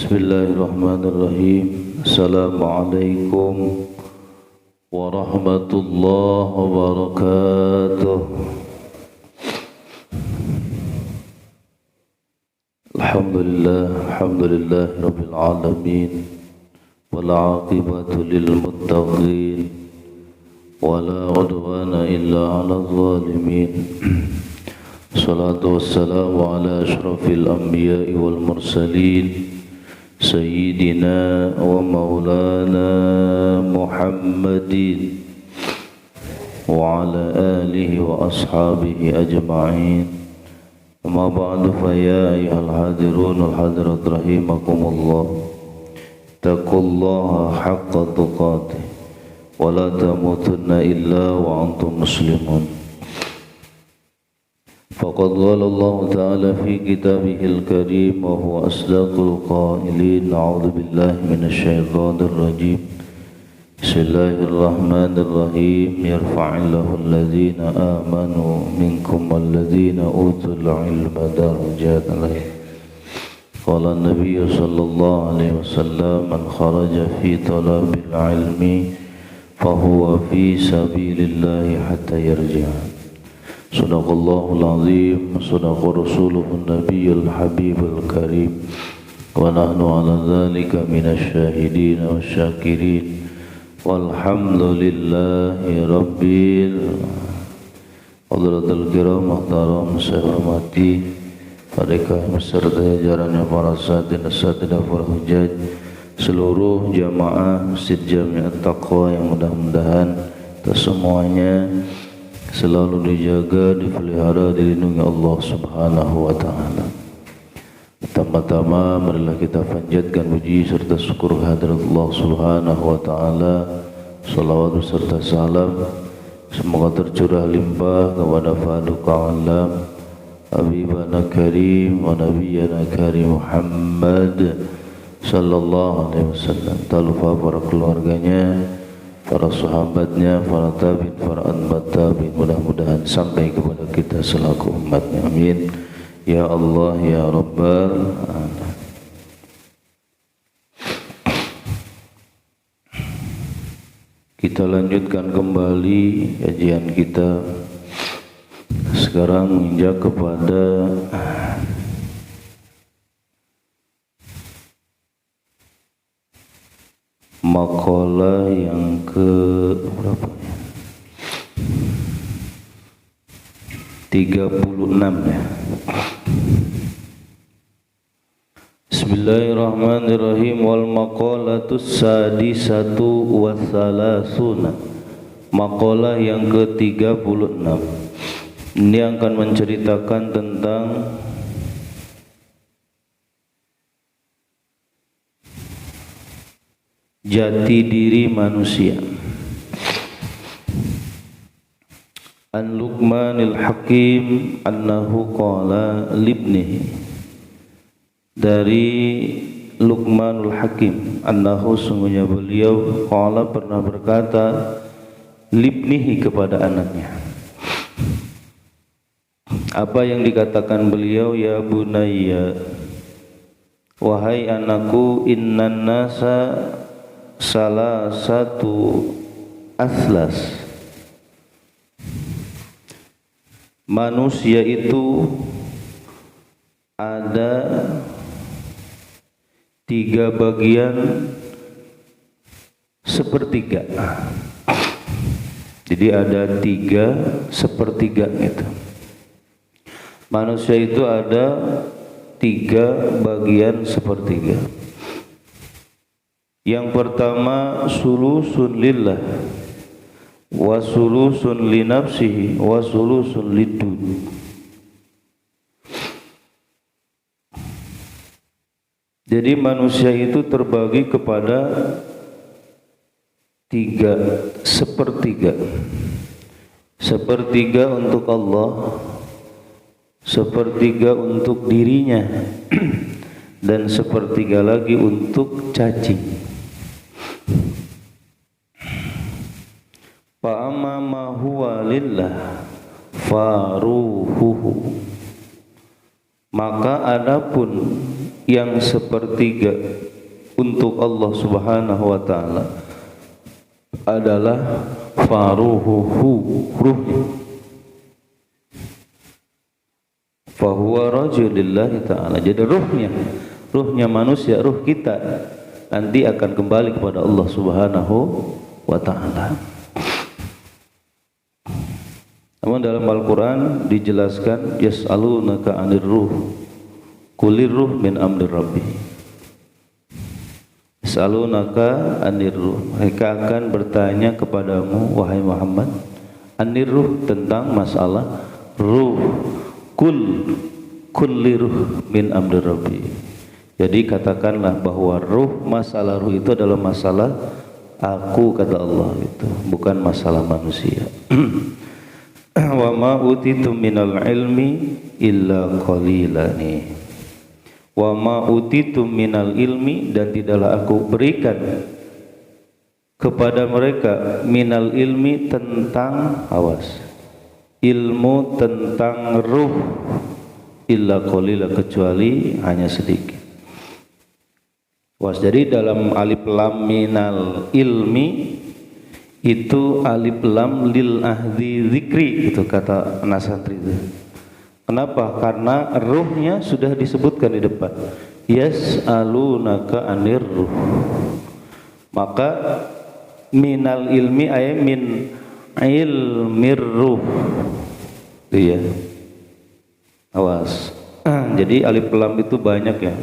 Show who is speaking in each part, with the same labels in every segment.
Speaker 1: Bismillahirrahmanirrahim. Assalamualaikum warahmatullahi wabarakatuh. Alhamdulillah rabbil alamin wal aqibatu lil muttaqin wala udwana illa 'alal zalimin. Salatu wassalamu ala asyrafil anbiya'i wal mursalin Sayyidina wa maulana Muhammadin wa ala alihi wa ashabihi ajma'in. Amma ba'du fa ya ayyuhal hadirun wal hadirat rahimakumullah. Taqullaha haqqa tuqatih wa la tamutunna illa wa antum muslimun. Faqad qala Allah Ta'ala fi kitabihil karim wa huwa asdaqul qailin. A'udzu billahi minasy syaithanir rajim. Bismillahirrahmanirrahim. Yarfa'illahu alladhina amanu minkum walladhina utul ilma darajatan. Qala an-nabiy sallallahu alaihi wasallam man kharaja fi talabil ilmi fa huwa fi sabilillahi hatta yarji'a. Sadaqallahul azim, sadaqa rasuluhun nabiyyul habibul karim, wa nahnu ala dhalika minasy syahidin wa syakirin, walhamdulillahi rabbil. Hadratul kiram muhtaram saya hormati mereka beserta jajarannya para asatidzah para hujjaj, seluruh jamaah Masjid Jami' At-Taqwa yang mudah-mudahan kita semuanya selalu dijaga, dipelihara, dilindungi Allah Subhanahu wa Ta'ala. Pertama-tama marilah kita panjatkan puji serta syukur kehadirat Allah Subhanahu wa Ta'ala. Salawat serta salam semoga tercurah limpah kepada Faduqa Alam Habibana Karim wa Nabiyana Karim Muhammad sallallahu alaihi wasallam. Tak lupa para keluarganya, para sahabatnya, para tabi'in, para atba'ut tabi'in, mudah-mudahan sampai kepada kita selaku umatnya. Amin ya Allah ya Rabbal alamin. Kita lanjutkan kembali kajian kita. Sekarang menginjak kepada makalah yang ke berapa ya? 36 ya. Bismillahirrahmanirrahim. Wal maqalatus sadisatu wa salasuna. Makalah yang ke-36 ini akan menceritakan tentang jati diri manusia. An Luqmanil Hakim annahu qala libnihi, dari Luqmanul Hakim annahu sungguhnya beliau qala pernah berkata libnihi kepada anaknya. Apa yang dikatakan beliau? Ya bunayya, wahai anakku, innan nasa salah satu aslas, manusia itu ada 3 bagian sepertiga. Jadi ada 3 sepertiga itu. Manusia itu ada 3 bagian sepertiga. Yang pertama sulusun lillah wa sulusun li nafsihi wa sulusun lidun. Jadi manusia itu terbagi kepada 3 sepertiga. Sepertiga untuk Allah, sepertiga untuk dirinya, dan sepertiga lagi untuk cacing. Fa'amma ma huwa lillah faruhuhu, maka adapun yang sepertiga untuk Allah Subhanahu wa taala adalah faruhuhu, ruhnya. Fahuwa rajulillahi ta'ala. Jadi ruhnya manusia, ruh kita nanti akan kembali kepada Allah Subhanahu wa ta'ala. Namun dalam Al-Quran dijelaskan yas'alunaka 'anir ruh qulir ruh min amri rabbi. Yas'alunaka 'anir ruh, mereka akan bertanya kepadamu wahai Muhammad, 'anir ruh, tentang masalah ruh. Kulli ruh min amri rabbi. Jadi katakanlah bahwa masalah ruh itu adalah masalah aku, kata Allah, itu bukan masalah manusia. Wa ma utitum minal ilmi illa qalila nih. Wa ma utitum minal ilmi, dan tidaklah aku berikan kepada mereka minal ilmi, tentang ilmu tentang ruh, illa qalila, kecuali hanya sedikit. Jadi dalam alif lam minal ilmi itu alif lam lil ahdi zikri, itu kata nasantri itu. Kenapa? Karena ruhnya sudah disebutkan di depan. Yas'alunaka 'anir ruh. Maka minal ilmi ay min ilmir ruh. Iya. Awas. Jadi alif lam itu banyak ya.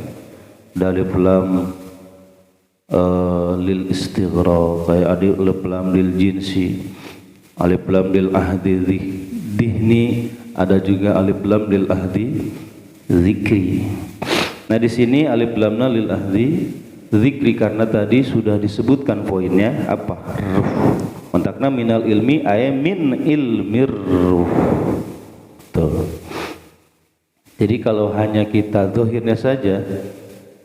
Speaker 1: Ada alif lam lil istighraq, kayak alif lam lil jinsi, alif lam lil ahdi dihni, ada juga alif lam lil ahdi zikri. Nah di sini alif lamna lil ahdi zikri karena tadi sudah disebutkan poinnya apa? Ruh. Mentakna minal ilmi ay min ilmir ruh. Tuh. Jadi kalau hanya kita zahirnya saja,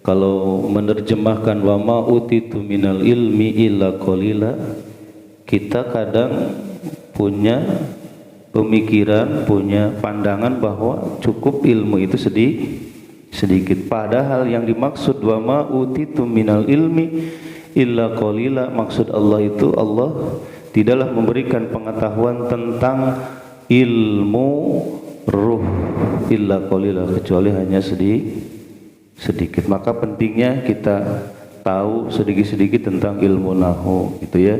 Speaker 1: kalau menerjemahkan wa ma utitu minal ilmi illa qalila, kita kadang punya pemikiran, punya pandangan bahwa cukup ilmu itu sedikit. Padahal yang dimaksud wa ma utitu minal ilmi illa qalila, maksud Allah itu Allah tidaklah memberikan pengetahuan tentang ilmu ruh illa qalila, kecuali hanya sedikit. Maka pentingnya kita tahu sedikit-sedikit tentang ilmu nahwu, gitu ya.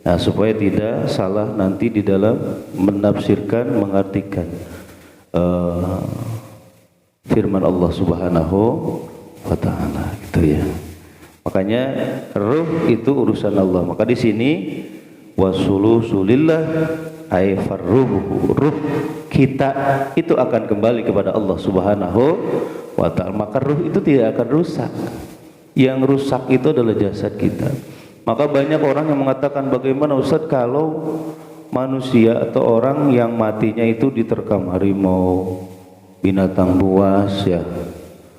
Speaker 1: Nah, supaya tidak salah nanti di dalam menafsirkan, mengartikan firman Allah Subhanahu wa taala, gitu ya. Makanya ruh itu urusan Allah. Maka di sini wasulusulillah ay farruhu, ruh kita itu akan kembali kepada Allah Subhanahu wa ta'ala. Maka ruh itu tidak akan rusak. Yang rusak itu adalah jasad kita. Maka banyak orang yang mengatakan, bagaimana Ustaz kalau manusia atau orang yang matinya itu diterkam harimau, binatang buas ya,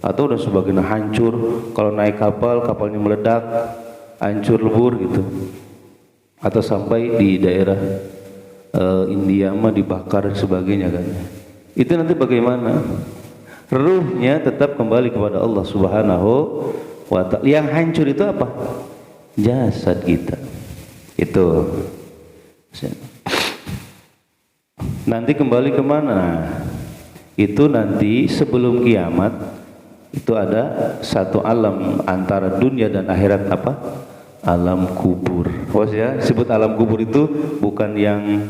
Speaker 1: atau udah sebagainya hancur, kalau naik kapal, kapalnya meledak, hancur lebur gitu, atau sampai di daerah India mah dibakar dan sebagainya kan. Itu nanti bagaimana? Ruhnya tetap kembali kepada Allah Subhanahu wa ta'ala. Yang hancur itu apa? Jasad kita. Itu. Nanti kembali kemana? Itu nanti sebelum kiamat itu ada satu alam antara dunia dan akhirat, apa? Alam kubur. Ya, sebut alam kubur itu bukan yang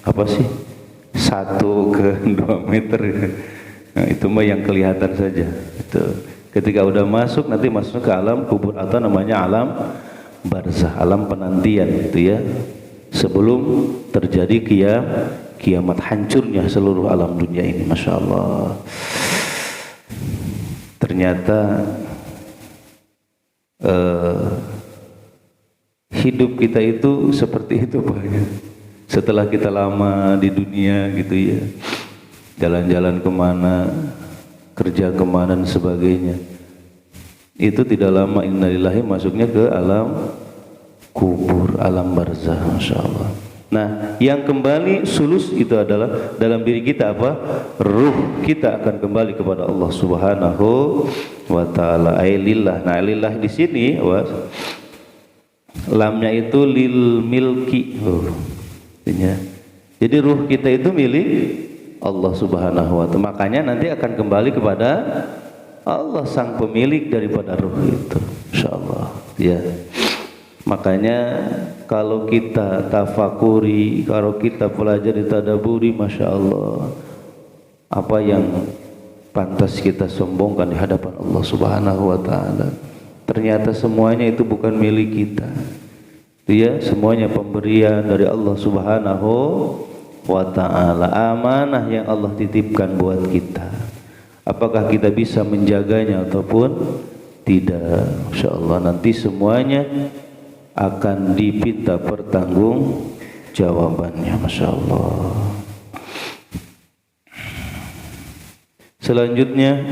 Speaker 1: apa sih 1 ke 2 meter. Nah, itu mah yang kelihatan saja. Itu ketika udah masuk, nanti masuk ke alam kubur atau namanya alam barzah, alam penantian, gitu ya. Sebelum terjadi kiamat, hancurnya seluruh alam dunia ini. Masya Allah. Ternyata hidup kita itu seperti itu banyak. Setelah kita lama di dunia gitu ya, jalan-jalan kemana, kerja kemana dan sebagainya, itu tidak lama innalillahi masuknya ke alam kubur, alam barzah. Masya Allah. Nah, yang kembali sulus itu adalah dalam diri kita apa? Ruh kita akan kembali kepada Allah Subhanahu wa taala. Ailillah. Nah, lillah di sini lamnya itu lil milki. Jadi ruh kita itu milik Allah Subhanahu wa taala. Makanya nanti akan kembali kepada Allah sang pemilik daripada ruh itu. Insyaallah. Ya. Makanya kalau kita tafakuri, kalau kita pelajari tadaburi, Masya Allah, apa yang pantas kita sombongkan di hadapan Allah Subhanahu wa taala. Ternyata semuanya itu bukan milik kita. Ya, semuanya pemberian dari Allah Subhanahu wa taala, amanah yang Allah titipkan buat kita. Apakah kita bisa menjaganya ataupun tidak? Insyaallah nanti semuanya akan dipinta pertanggung jawabannya. Masya Allah. Selanjutnya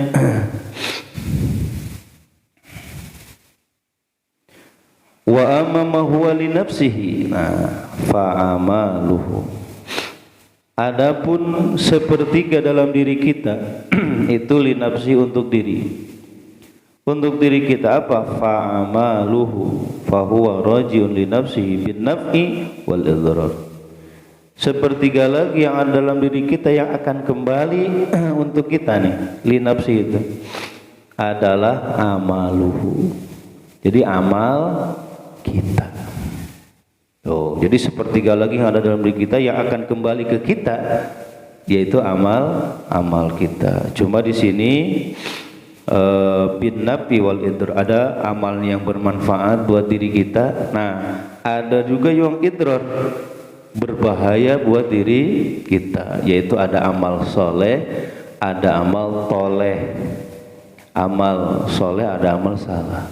Speaker 1: wa amma huwa li nafsihi. Nah, fa amaluhu. Adapun sepertiga dalam diri kita itu li nafsi, untuk diri. Untuk diri kita apa? Fa'amaluhu fahuwa rajiun li nafsihi bin naf'i wal idrar. Sepertiga lagi yang ada dalam diri kita yang akan kembali untuk kita nih, li nafsi itu adalah amaluhu. Jadi amal kita. Oh, jadi sepertiga lagi yang ada dalam diri kita yang akan kembali ke kita, yaitu amal kita. Cuma di sini bin nafi wal idrar, ada amal yang bermanfaat buat diri kita. Nah, ada juga yang idrar, berbahaya buat diri kita, yaitu ada amal soleh, ada amal toleh. Amal soleh, ada amal salah.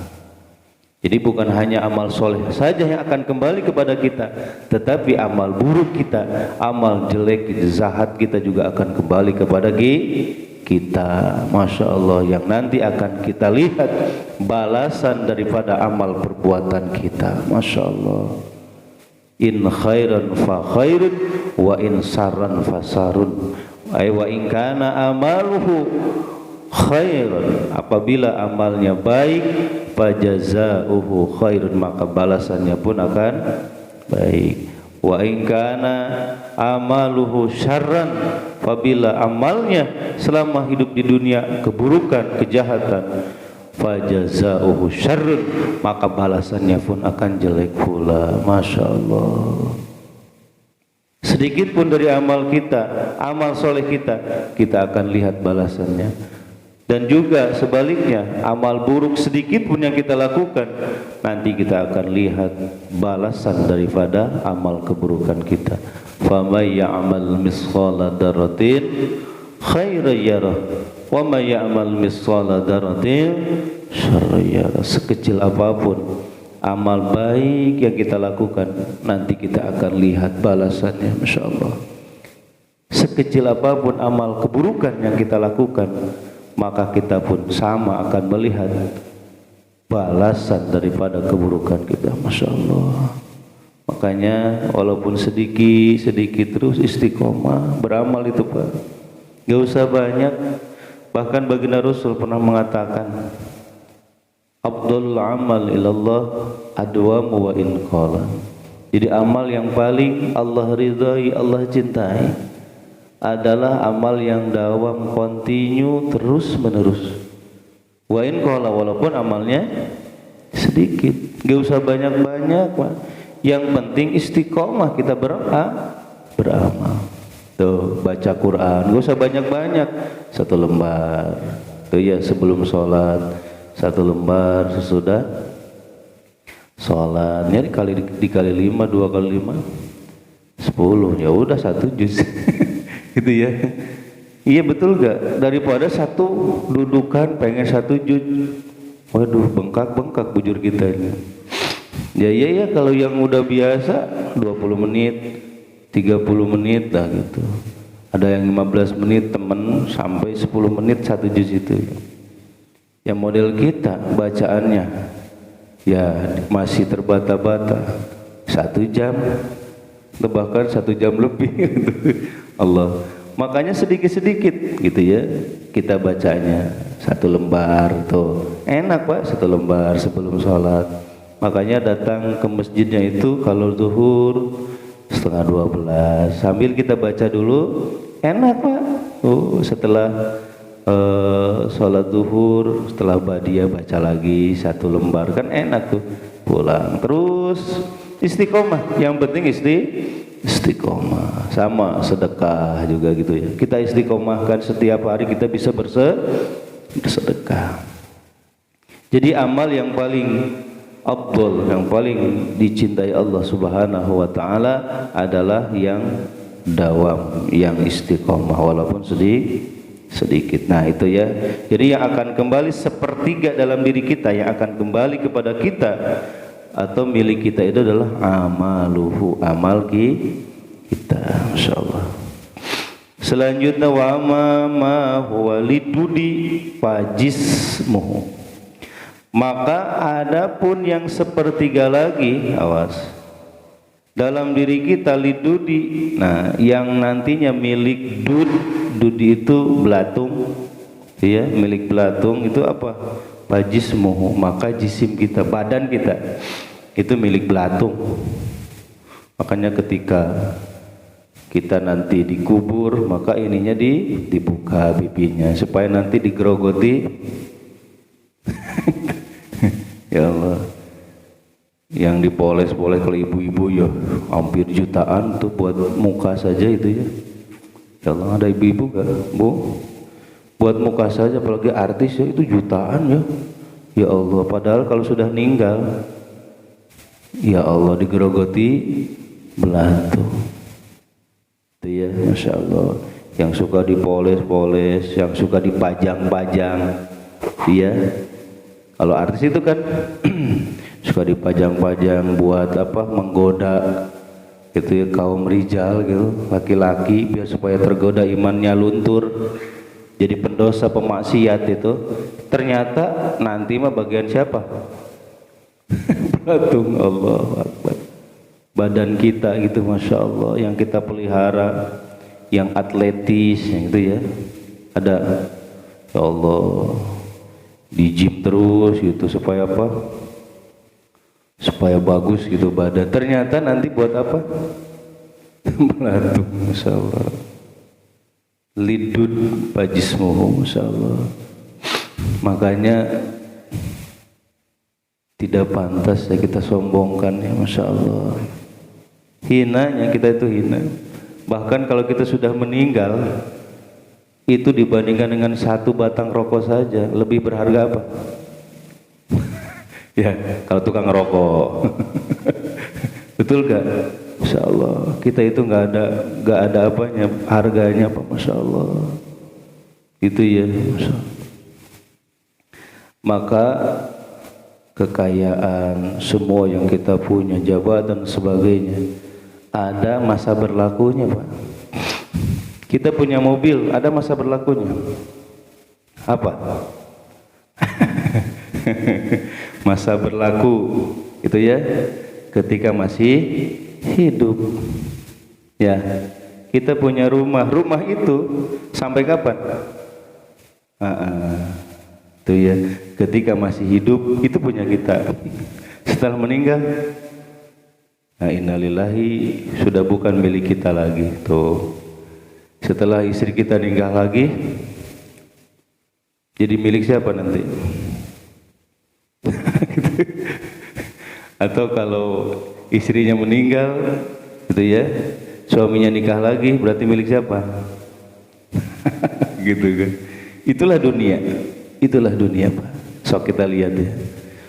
Speaker 1: Jadi bukan hanya amal soleh saja yang akan kembali kepada kita, tetapi amal buruk kita, amal jelek, jahat kita juga akan kembali kepada kita. Masya Allah, yang nanti akan kita lihat balasan daripada amal perbuatan kita. Masya Allah. In khairan fa khairun wa in sarran fa sarun. Ay wa in kana amaluhu khairan, apabila amalnya baik, fajazauhu khairun, maka balasannya pun akan baik. Wa in kana amaluhu syarran, apabila amalnya selama hidup di dunia keburukan, kejahatan, fajazauhu syarrun, maka balasannya pun akan jelek pula. Masya Allah. Sedikit pun dari amal kita, amal soleh kita akan lihat balasannya. Dan juga sebaliknya, amal buruk sedikit pun yang kita lakukan, nanti kita akan lihat balasan daripada amal keburukan kita. Famay ya'mal misqala dzarratin khairan yarah wa may ya'mal misqala dzarratin syarran yarah. Sekecil apapun amal baik yang kita lakukan, nanti kita akan lihat balasannya. Masya Allah. Sekecil apapun amal keburukan yang kita lakukan, maka kita pun sama akan melihat balasan daripada keburukan kita. Masya Allah. Makanya walaupun sedikit terus istiqomah beramal itu Pak, gak usah banyak. Bahkan baginda Rasul pernah mengatakan, Abdul amal ilallah adwamu wa in qala. Jadi amal yang paling Allah ridhai, Allah cintai adalah amal yang dawam, kontinu, terus menerus. Wa in qala, walaupun amalnya sedikit, gak usah banyak-banyak Pak. Yang penting istiqomah kita beramal. Tuh, baca Quran, gak usah banyak-banyak, 1 lembar. Tuh ya, sebelum sholat 1 lembar, sesudah sholat. Jadi dikali 5, 2 kali 5 10, ya udah 1 juz. Gitu ya. Iya betul gak? Daripada satu dudukan pengen 1 juz. Waduh, bengkak bujur kita ini. Ya kalau yang udah biasa 20 menit, 30 menit lah gitu. Ada yang 15 menit temen, sampai 10 menit 1 juz itu. Yang model kita bacaannya ya masih terbata-bata, 1 jam atau bahkan 1 jam lebih gitu. Allah. Makanya sedikit-sedikit gitu ya kita bacanya, 1 lembar tuh enak Pak, 1 lembar sebelum sholat. Makanya datang ke masjidnya itu kalau zuhur 11:30 sambil kita baca dulu, enak Pak. Setelah sholat zuhur, setelah badiah baca lagi 1 lembar, kan enak tuh. Pulang terus istiqomah, yang penting istiqomah. Sama sedekah juga gitu ya, kita istiqomahkan setiap hari kita bisa bersedekah. Jadi amal yang paling afdal, yang paling dicintai Allah Subhanahu wa taala adalah yang dawam, yang istiqomah walaupun sedikit. Nah itu ya, jadi yang akan kembali sepertiga dalam diri kita, yang akan kembali kepada kita atau milik kita itu adalah amaluhu, amal kita. Masya Allah. Selanjutnya wa ma huwa lidudi fajismuhu, maka adapun yang sepertiga lagi, awas, dalam diri kita lidudi. Nah yang nantinya milik dudi itu belatung, ya, milik belatung itu apa? Fajismuhu, maka jisim kita, badan kita itu milik belatung. Makanya ketika kita nanti dikubur, maka ininya dibuka pipinya supaya nanti digerogoti. Ya Allah, yang dipoles-poles kalau ibu-ibu ya hampir jutaan tuh buat muka saja itu ya. Ya Allah, ada ibu-ibu gak Bu? Buat muka saja, apalagi artis ya, itu jutaan ya. Ya Allah, padahal kalau sudah meninggal, ya Allah, digerogoti belatung. Itu ya, Masya Allah. Yang suka dipoles-poles, yang suka dipajang-pajang, iya. Kalau artis itu kan suka dipajang-pajang buat apa? Menggoda gitu ya, kaum rijal gitu, laki-laki, biar supaya tergoda imannya luntur, jadi pendosa pemaksiat itu. Ternyata nanti mah bagian siapa? Belatung. Allahu Akbar. Badan kita gitu, Masya Allah, yang kita pelihara, yang atletis, yang itu ya, ada, ya Allah, di gym terus gitu supaya apa? Supaya bagus gitu badan. Ternyata nanti buat apa? Belatung. Masya Allah. Lidud fajismuhu, Masya Allah. Makanya tidak pantas ya kita sombongkan ya, Masya Allah. Hinanya kita itu hina. Bahkan kalau kita sudah meninggal, itu dibandingkan dengan 1 batang rokok saja lebih berharga apa? Ya, kalau tukang rokok. Betul gak? Masya Allah, kita itu gak ada apanya, harganya apa? Masya Allah. Itu ya, Masya Allah. Maka kekayaan, semua yang kita punya, jabatan dan sebagainya, ada masa berlakunya Pak. Kita punya mobil, ada masa berlakunya. Apa? Masa berlaku itu ya ketika masih hidup. Ya, kita punya rumah itu sampai kapan? Itu ya, ketika masih hidup itu punya kita. Setelah meninggal, nah innalillahi, sudah bukan milik kita lagi. Tuh, setelah istri kita nikah lagi, jadi milik siapa nanti? Atau kalau istrinya meninggal gitu ya, suaminya nikah lagi, berarti milik siapa? Gitu kan. Itulah dunia Pak. Sok kita lihat ya,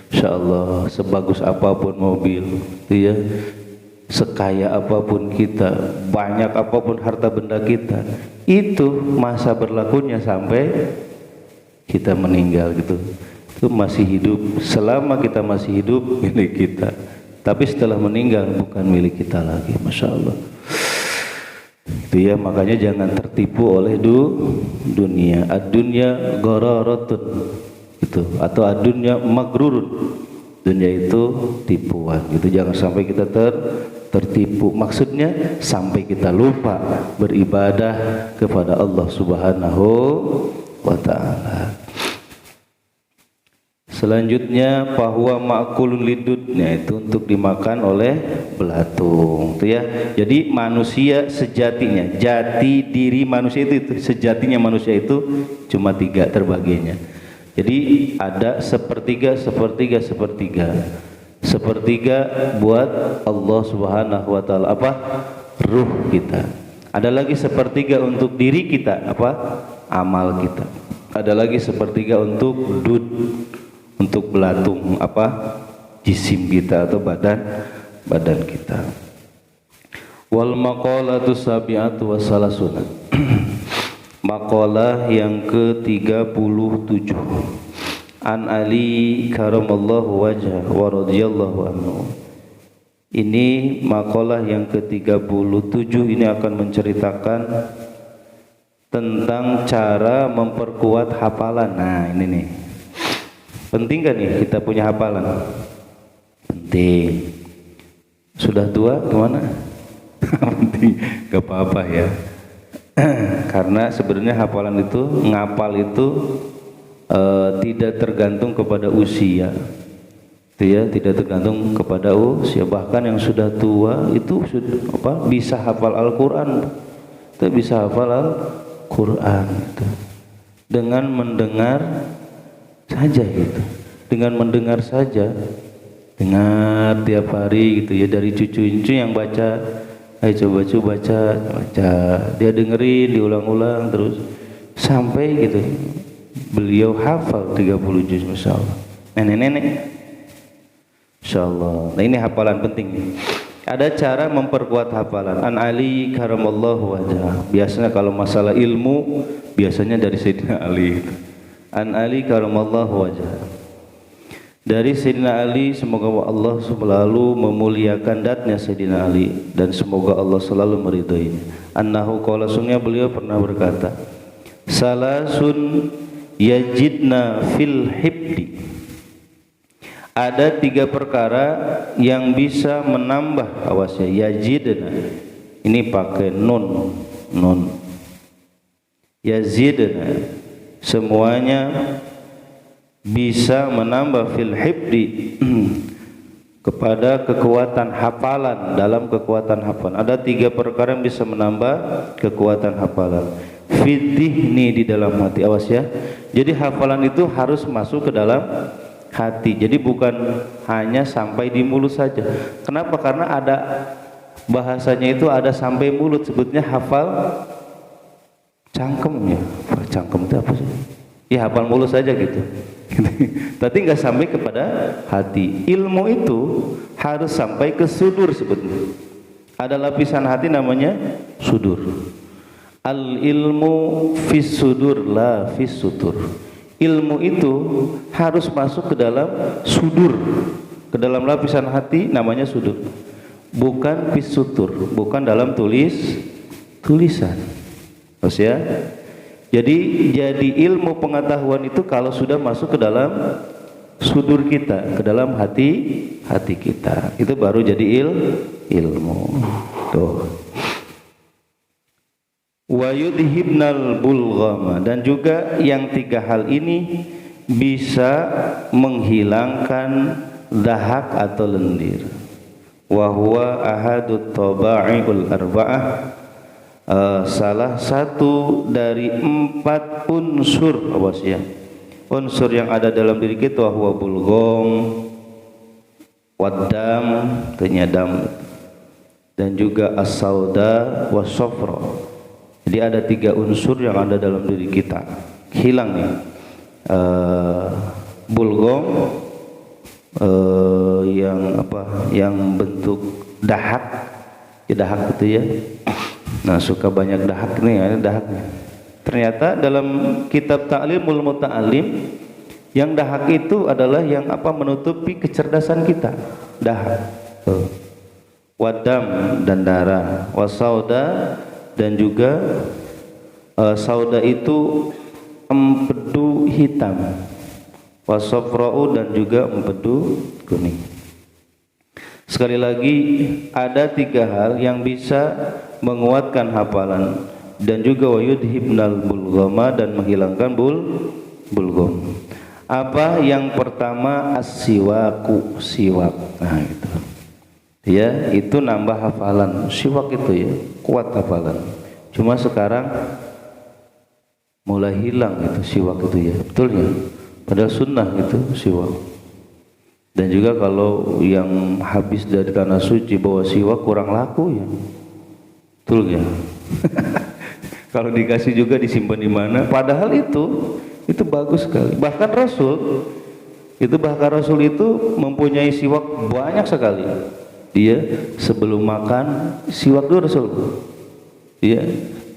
Speaker 1: Insya Allah, sebagus apapun mobil ya, sekaya apapun kita, banyak apapun harta benda kita, itu masa berlakunya sampai kita meninggal gitu. Itu masih hidup, selama kita masih hidup milik kita, tapi setelah meninggal bukan milik kita lagi. Masya Allah. Itu ya, makanya jangan tertipu oleh dunia. Ad-dunya ghararatun itu, atau ad-dunya magrurun. Dunia itu tipuan gitu, jangan sampai kita tertipu. Maksudnya sampai kita lupa beribadah kepada Allah Subhanahu wa taala. Selanjutnya bahwa ma'kulun lidudnya itu untuk dimakan oleh belatung, itu ya. Jadi manusia sejatinya, jati diri manusia itu sejatinya manusia itu cuma 3 terbaginya. Jadi ada sepertiga, sepertiga, sepertiga. Sepertiga buat Allah Subhanahu wa taala, apa? Ruh kita. Ada lagi sepertiga untuk diri kita, apa? Amal kita. Ada lagi sepertiga untuk dud, untuk belatung, apa? Jisim kita atau badan kita. Wal maqalatu sabi'atu wa salasuna. Maqalah yang ke-37. An Ali karamallahu wajhah wa radhiyallahu anhu. Ini maqalah yang ke-37 ini akan menceritakan tentang cara memperkuat hafalan. Nah, ini nih. Penting kan nih kita punya hafalan? Penting. Sudah tua gimana? Penting, gak apa-apa ya. Karena sebenarnya hafalan itu, ngapal itu tidak tergantung kepada usia. Itu ya, tidak tergantung kepada usia. Bahkan yang sudah tua itu bisa hafal Al-Qur'an. Itu bisa hafal Al-Qur'an gitu. Dengan mendengar saja gitu. Dengan mendengar saja. Dengar tiap hari gitu ya, dari cucu-cucu yang baca, ayo coba baca, dia dengerin diulang-ulang terus sampai gitu beliau hafal 30 juz masyaallah. Nenek-nenek insyaallah. Nah, ini hafalan penting. Ada cara memperkuat hafalan. An Ali karamallahu wajhah. Biasanya kalau masalah ilmu biasanya dari Sayyidina Ali. An Ali karamallahu wajhah. Dari Sayyidina Ali, semoga Allah selalu memuliakan datnya Sayyidina Ali dan semoga Allah selalu meridainya. Annahu qala, sungguh beliau pernah berkata, salasun yajidna fil hibdi. Ada 3 perkara yang bisa menambah, awasnya yajidna. Ini pakai nun. Yazidna. Semuanya bisa menambah fil hibdi kepada kekuatan hafalan, dalam kekuatan hafalan. Ada 3 perkara yang bisa menambah kekuatan hafalan. Fidhni, di dalam hati. Awas ya. Jadi hafalan itu harus masuk ke dalam hati. Jadi bukan hanya sampai di mulut saja. Kenapa? Karena ada bahasanya itu ada sampai mulut, sebutnya hafal cangkem ya. Cangkem itu apa sih? Ya hafal mulut saja gitu. Tapi nggak sampai kepada hati. Ilmu itu harus sampai ke sudur sebetulnya. Ada lapisan hati namanya sudur. Al ilmu fis sudur la fis sutur. Ilmu itu harus masuk ke dalam sudur, ke dalam lapisan hati namanya sudur. Bukan fis sutur, bukan dalam tulisan. Terus ya. Jadi ilmu pengetahuan itu kalau sudah masuk ke dalam sudur kita, ke dalam hati kita, itu baru jadi ilmu. Tuh. Wa yudhibnal bulghama, dan juga yang 3 hal ini bisa menghilangkan dahak atau lendir. Wa huwa ahadut taba'iul arba'ah. Salah satu dari 4 unsur, awas ya, unsur yang ada dalam diri kita, huwa bulgham, waddam, tenyadam, dan juga as-sauda was-safra. Jadi ada 3 unsur yang ada dalam diri kita hilang nih. Bulgham yang bentuk dahak, ya dahak itu ya. Nah, suka banyak dahak nih, ada dahaknya. Ternyata dalam kitab Ta'limul Muta'allim, yang dahak itu adalah yang menutupi kecerdasan kita. Dahak. Wadam, dan darah. Wasauda, dan juga sauda itu empedu hitam. Wasofra'u, dan juga empedu kuning. Sekali lagi, ada 3 hal yang bisa menguatkan hafalan dan juga wayudhibnal bulghama, dan menghilangkan bulgham. Apa yang pertama? As-siwaku, siwak. Nah itu ya, itu nambah hafalan. Siwak itu ya kuat hafalan. Cuma sekarang mulai hilang itu siwak itu ya, betul ya, padahal sunnah itu siwak. Dan juga kalau yang habis dari tanah suci bawa siwak kurang laku ya, betul ya. Kalau dikasih juga disimpan di mana, padahal itu bagus sekali. Bahkan Rasul itu mempunyai siwak banyak sekali. Dia sebelum makan siwak dulu Rasul. Dia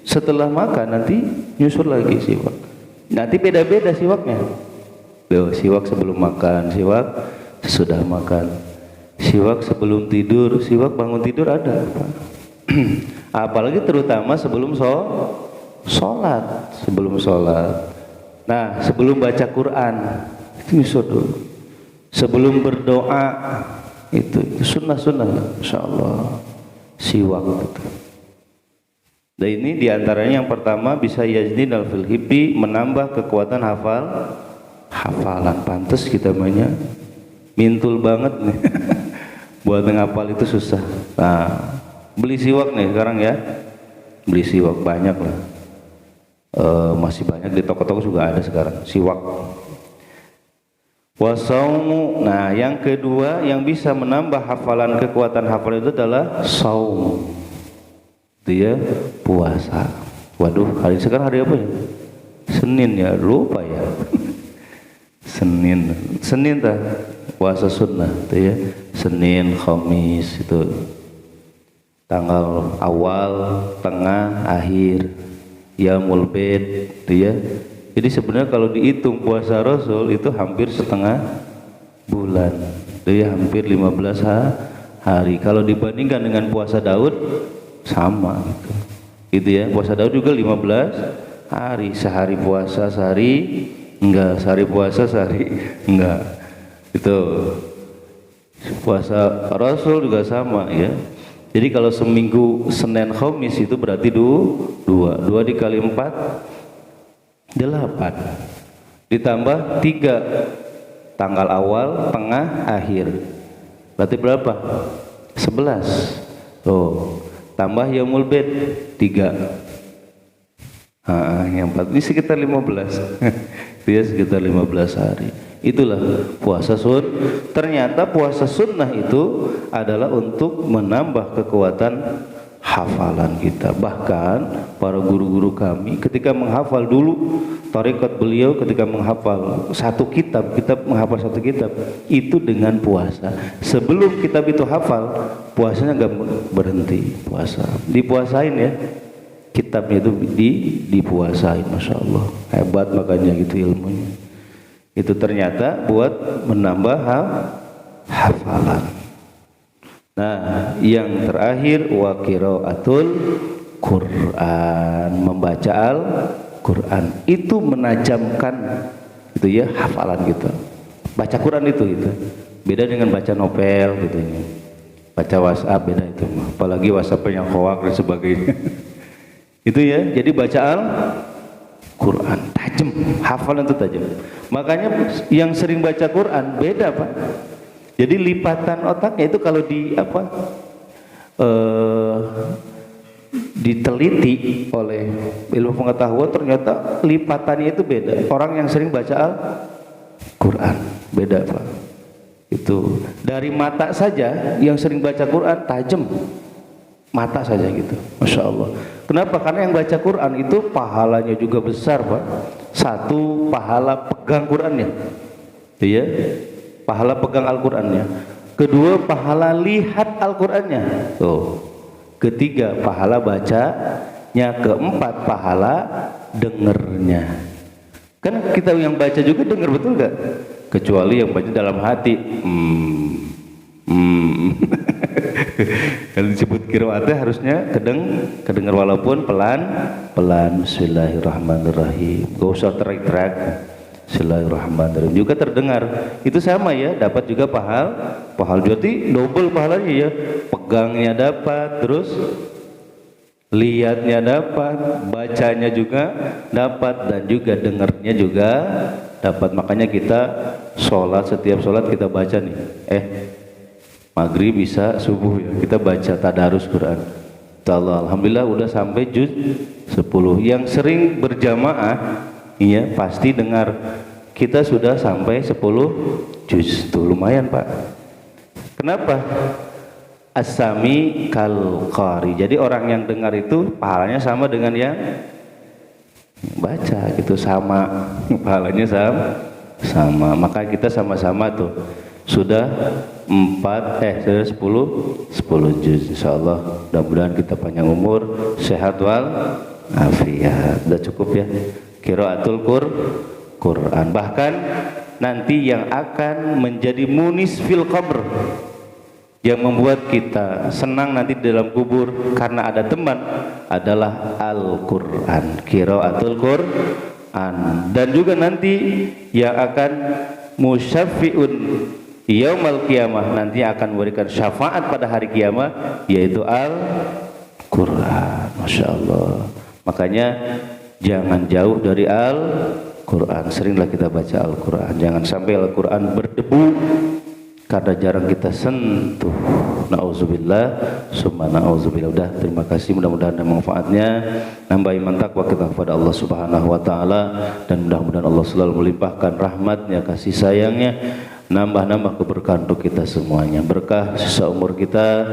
Speaker 1: setelah makan nanti nyusul lagi siwak. Nanti beda-beda siwaknya. Siwak sebelum makan, siwak sesudah makan, siwak sebelum tidur, siwak bangun tidur ada. Apalagi terutama sebelum sholat. Nah, sebelum baca Quran itu nyusul dulu. Sebelum berdoa itu sunnah, insyaallah siwak itu. Dan ini diantaranya yang pertama bisa yajdinal fil hibbi, menambah kekuatan hafalan. Pantes kita banyak mintul banget nih. Buat menghafal itu susah. Nah, beli siwak nih sekarang ya, beli siwak banyak lah. Masih banyak di toko-toko juga ada sekarang siwak. Wasaumu. Nah, yang kedua yang bisa menambah hafalan, kekuatan hafalan itu adalah saum. Dia puasa. Waduh, sekarang hari apa ya? Senin ya, lupa ya. Senin dah puasa sunnah itu ya. Senin, Khamis itu tanggal awal, tengah, akhir, yaumul bid itu ya. Jadi sebenarnya kalau dihitung puasa Rasul itu hampir setengah bulan. Itu ya, hampir 15 hari. Kalau dibandingkan dengan puasa Daud sama gitu. Gitu ya. Puasa Daud juga 15 hari. Sehari puasa, sehari enggak, sehari puasa, sehari enggak. Itu puasa Rasul juga sama ya. Jadi kalau seminggu Senin Khamis itu berarti dua dikali 4 8, ditambah 3 tanggal awal, tengah, akhir, berarti berapa? 11. Tambah yaumul bid 3. Yang 4 ini sekitar 15. Dia sekitar 15 hari. Itulah puasa Ternyata puasa sunnah itu adalah untuk menambah kekuatan hafalan kita. Bahkan para guru-guru kami ketika menghafal dulu, tarekat beliau ketika menghafal menghafal satu kitab itu dengan puasa. Sebelum kitab itu hafal, puasanya enggak berhenti puasa. Dipuasain ya. Kitabnya itu dipuasain, Masya Allah. Hebat makanya gitu ilmunya. Itu ternyata buat menambah hafalan. Nah, yang terakhir wa qiraatul Quran, membaca Al-Quran itu menajamkan itu ya hafalan kita. Baca Quran itu beda dengan baca novel gitu ya. Baca WhatsApp beda itu, apalagi WhatsApp yang hoak dan sebagainya. Itu ya, jadi baca Al-Quran tajam, hafalan itu tajam. Makanya yang sering baca Quran beda Pak. Jadi lipatan otaknya itu kalau diteliti oleh ilmu pengetahuan ternyata lipatannya itu beda. Orang yang sering baca Al-Quran beda Pak. Itu dari mata saja yang sering baca Quran tajam, mata saja gitu, Masya Allah. Kenapa? Karena yang baca Quran itu pahalanya juga besar Pak. Satu, pahala pegang Qurannya, iya, pahala pegang Al-Qurannya. Kedua, pahala lihat Al-Qurannya. Ketiga, pahala bacanya. Keempat, pahala dengernya. Kan kita yang baca juga denger, betul gak? Kecuali yang baca dalam hati. Kalau disebut qiraatnya harusnya kedengar walaupun pelan. Bismillahirrahmanirrahim. Gak usah teriak-teriak. Bismillahirrahmanirrahim juga terdengar. Itu sama ya, dapat juga pahala. Berarti double pahalanya ya. Pegangnya dapat, terus lihatnya dapat, bacanya juga dapat, dan juga dengarnya juga dapat. Makanya kita sholat, setiap sholat kita baca nih, maghrib bisa subuh ya, kita baca tadarus Quran. Allah, alhamdulillah udah sampai juz 10. Yang sering berjamaah iya pasti dengar kita sudah sampai 10 juz. Tuh lumayan Pak. Kenapa? As-sami kal qari. Jadi orang yang dengar itu pahalanya sama dengan yang baca gitu, sama pahalanya sama. Maka kita sama-sama tuh sudah 10 juz insyaallah. Mudah-mudahan kita panjang umur, sehat wal afiat. Udah cukup ya qiraatul Quran. Bahkan nanti yang akan menjadi munis fil qabr, yang membuat kita senang nanti di dalam kubur karena ada teman, adalah Al-Quran, qiraatul Quran. Dan juga nanti yang akan musyafi'un yaumal qiyamah, nanti akan memberikan syafaat pada hari kiamat, yaitu Al-Quran. Masya Allah. Makanya jangan jauh dari Al-Quran, seringlah kita baca Al-Quran. Jangan sampai Al-Quran berdebu karena jarang kita sentuh. Na'udzubillah, summa na'udzubillah. Udah, terima kasih, mudah-mudahan ada manfaatnya, nambah iman takwa kita kepada Allah Subhanahu wa taala, dan mudah-mudahan Allah selalu melimpahkan rahmatnya, kasih sayangnya, nambah-nambah keberkahan untuk kita semuanya, berkah sisa umur kita,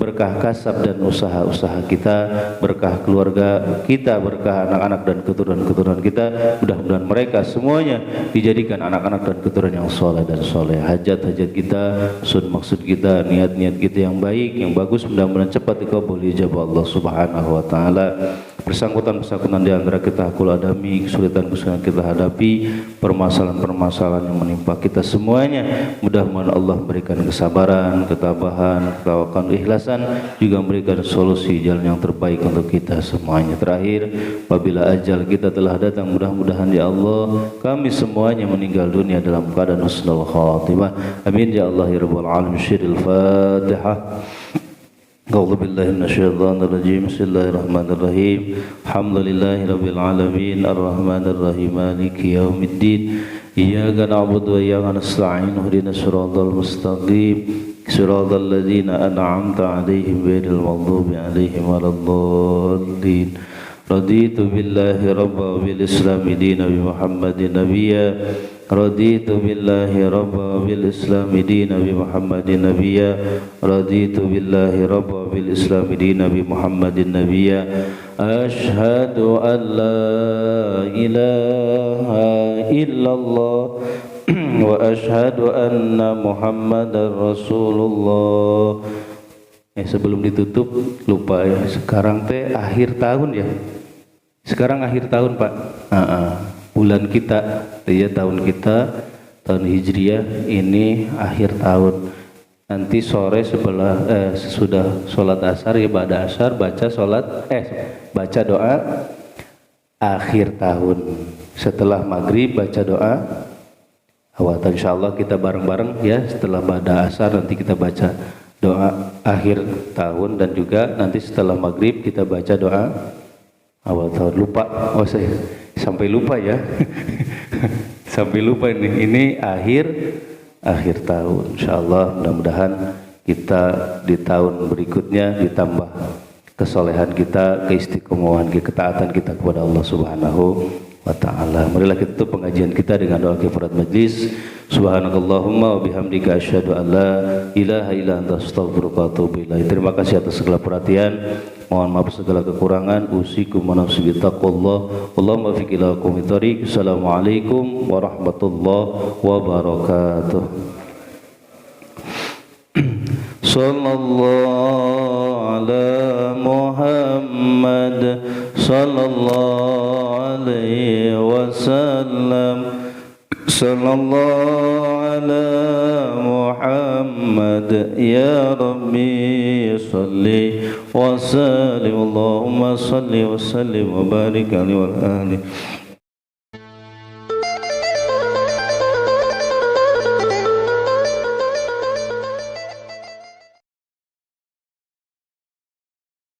Speaker 1: berkah kasab dan usaha-usaha kita, berkah keluarga kita, berkah anak-anak dan keturunan-keturunan kita. Mudah-mudahan mereka semuanya dijadikan anak-anak dan keturunan yang soleh dan soleh. Hajat-hajat kita, maksud kita, niat-niat kita yang baik, yang bagus, mudah-mudahan cepat dikabul ijabah Allah Subhanahu wa taala. Bersangkutan di antara kita hakul adami, kesulitan-kesulitan kita hadapi, permasalahan-permasalahan yang menimpa kita semuanya, mudah-mudahan Allah memberikan kesabaran, ketabahan, ketawakan, ikhlasan, juga memberikan solusi jalan yang terbaik untuk kita semuanya. Terakhir, apabila ajal kita telah datang, mudah-mudahan ya Allah kami semuanya meninggal dunia dalam keadaan husnul khatimah. Amin ya Allah ya rabbal alamin. Syiril Fatihah. A'udzu billahi minasyaitonir rajim. Bismillahirrahmanirrahim. Alhamdulillahi rabbil alamin, arrahmanir rahim, maliki yaumiddin. Iyyaka na'budu wa iyyaka nasta'in. Ihdinas siratal mustaqim. Siratal ladzina an'amta 'alaihim ghairil maghdubi 'alaihim waladdallin. Raditu billahi rabban bil islami dinan bi Muhammadin nabiyya. Raditu billahi rabban bil islami dinan bi Muhammadin nabiyya. Raditu billahi rabban bil islami dinan bi Muhammadin nabiyya. Ashhadu an la ilaha illallah wa ashhadu anna Muhammadar Rasulullah. Sebelum ditutup lupa ya, sekarang teh akhir tahun ya. Sekarang akhir tahun Pak. Bulan kita, ya tahun kita, tahun Hijriah ini akhir tahun. Nanti sore sesudah sholat asar ya, ba'da asar baca doa akhir tahun. Setelah maghrib baca doa awatan. Insyaallah kita bareng-bareng ya, setelah ba'da asar nanti kita baca doa akhir tahun, dan juga nanti setelah maghrib kita baca doa awal tahun. Lupa, saya sampai lupa ya. Sampai lupa ini akhir tahun. Insyaallah mudah-mudahan kita di tahun berikutnya ditambah kesolehan kita, keistiqomahan, ketaatan kita kepada Allah Subhanahu wa ta'ala. Marilah kita tutup pengajian kita dengan doa kifarahat majlis. Subhanakallahumma wa bihamdika asyhadu an la ilaha illa anta astaghfiruka wa atubu ilaik. Terima kasih atas segala perhatian. Mohon maaf segala kekurangan. Usikum wa nafsi bi taqwallah. Allahumma fiq ila qawmi thariq. Assalamualaikum warahmatullahi wabarakatuh. Sallallahu ala Muhammad sallallahu alaihi wasallam. Sallallahu ala Muhammad ya Rabbi salli wa sallim. Allahumma salli wa sallim wa barik alaihi wa alihi